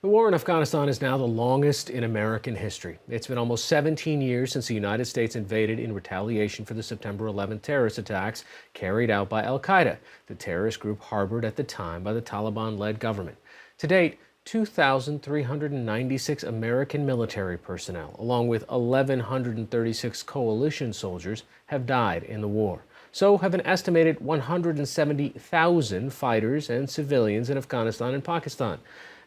The war in Afghanistan is now the longest in American history. It's been almost 17 years since the United States invaded in retaliation for the September 11th terrorist attacks carried out by al-Qaeda, the terrorist group harbored at the time by the Taliban-led government. To date, 2,396 American military personnel, along with 1,136 coalition soldiers, have died in the war. So have an estimated 170,000 fighters and civilians in Afghanistan and Pakistan.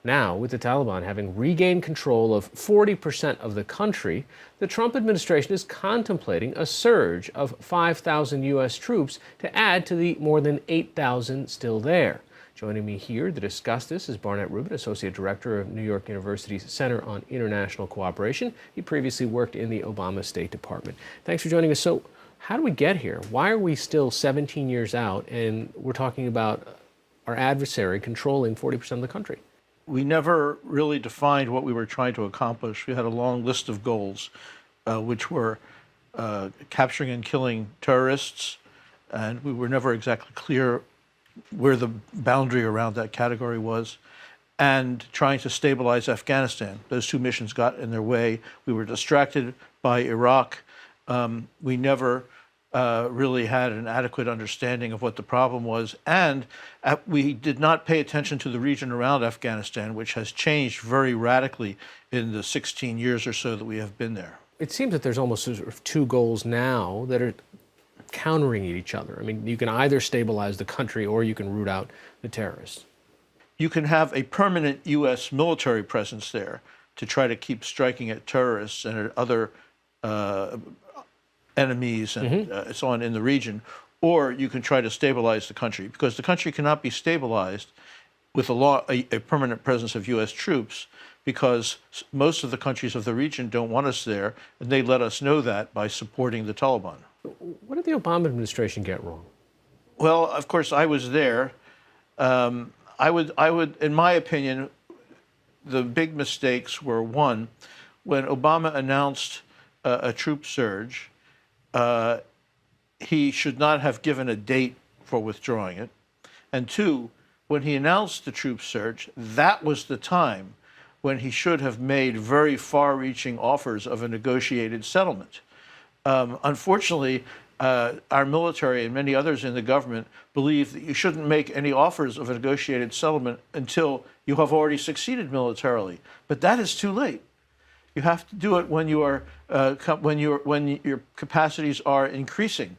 Now, with the Taliban having regained control of 40% of the country, the Trump administration is contemplating a surge of 5,000 U.S. troops to add to the more than 8,000 still there. Joining me here to discuss this is Barnett Rubin, Associate Director of New York University's Center on International Cooperation. He previously worked in the Obama State Department. Thanks for joining us. So, how do we get here? Why are we still 17 years out and we're talking about our adversary controlling 40% of the country? We never really defined what we were trying to accomplish. We had a long list of goals, which were capturing and killing terrorists, and we were never exactly clear where the boundary around that category was, and trying to stabilize Afghanistan. Those two missions got in their way. We were distracted by Iraq. We never really had an adequate understanding of what the problem was, and we did not pay attention to the region around Afghanistan, which has changed very radically in the 16 years or so that we have been there. It seems that there's almost sort of two goals now that are countering each other. I mean, you can either stabilize the country or you can root out the terrorists. You can have a permanent U.S. military presence there to try to keep striking at terrorists and at other enemies and so on in the region, or you can try to stabilize the country, because the country cannot be stabilized with a permanent presence of U.S. troops, because most of the countries of the region don't want us there, and they let us know that by supporting the Taliban. What did the Obama administration get wrong? Well, of course, I was there. I would, in my opinion, the big mistakes were, one, when Obama announced a troop surge, he should not have given a date for withdrawing it. And two, when he announced the troop surge, that was the time when he should have made very far-reaching offers of a negotiated settlement. Unfortunately, our military and many others in the government believe that you shouldn't make any offers of a negotiated settlement until you have already succeeded militarily. But that is too late. You have to do it when you are when your capacities are increasing,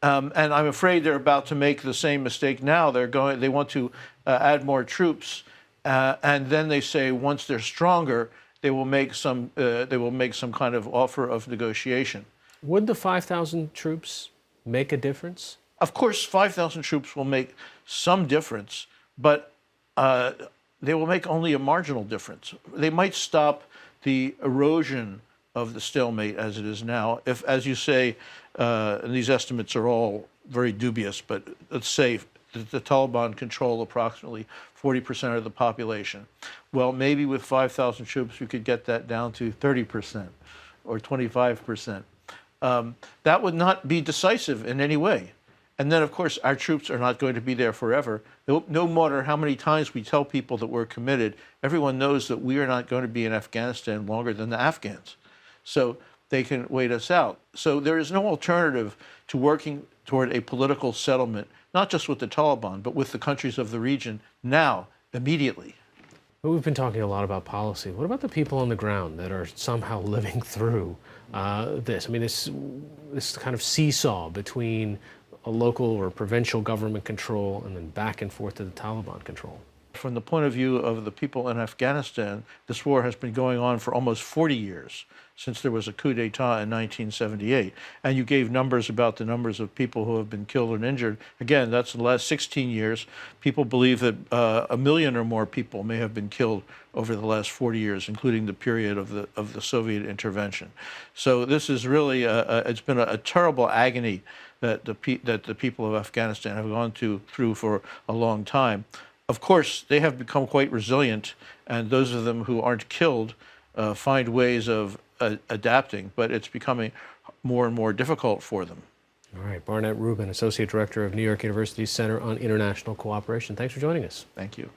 and I'm afraid they're about to make the same mistake now. They want to add more troops, and then they say once they're stronger, they will make some kind of offer of negotiation. Would the 5,000 troops make a difference? Of course, 5,000 troops will make some difference, but they will make only a marginal difference. They might stop the erosion of the stalemate as it is now. If, as you say, and these estimates are all very dubious, but let's say that the Taliban control approximately 40% of the population. Well, maybe with 5,000 troops, we could get that down to 30% or 25%. That would not be decisive in any way. And then, of course, our troops are not going to be there forever. No matter how many times we tell people that we're committed, everyone knows that we are not going to be in Afghanistan longer than the Afghans. So they can wait us out. So there is no alternative to working toward a political settlement, not just with the Taliban, but with the countries of the region now, immediately. Well, we've been talking a lot about policy. What about the people on the ground that are somehow living through this? I mean, this kind of seesaw between a local or provincial government control and then back and forth to the Taliban control. From the point of view of the people in Afghanistan, this war has been going on for almost 40 years, since there was a coup d'etat in 1978. And you gave numbers about the numbers of people who have been killed and injured. Again, that's the last 16 years. People believe that 1 million or more people may have been killed over the last 40 years, including the period of the Soviet intervention. So this is really, it's been a terrible agony that the people of Afghanistan have gone through for a long time. Of course, they have become quite resilient, and those of them who aren't killed find ways of adapting, but it's becoming more and more difficult for them. All right, Barnett Rubin, Associate Director of New York University's Center on International Cooperation. Thanks for joining us. Thank you.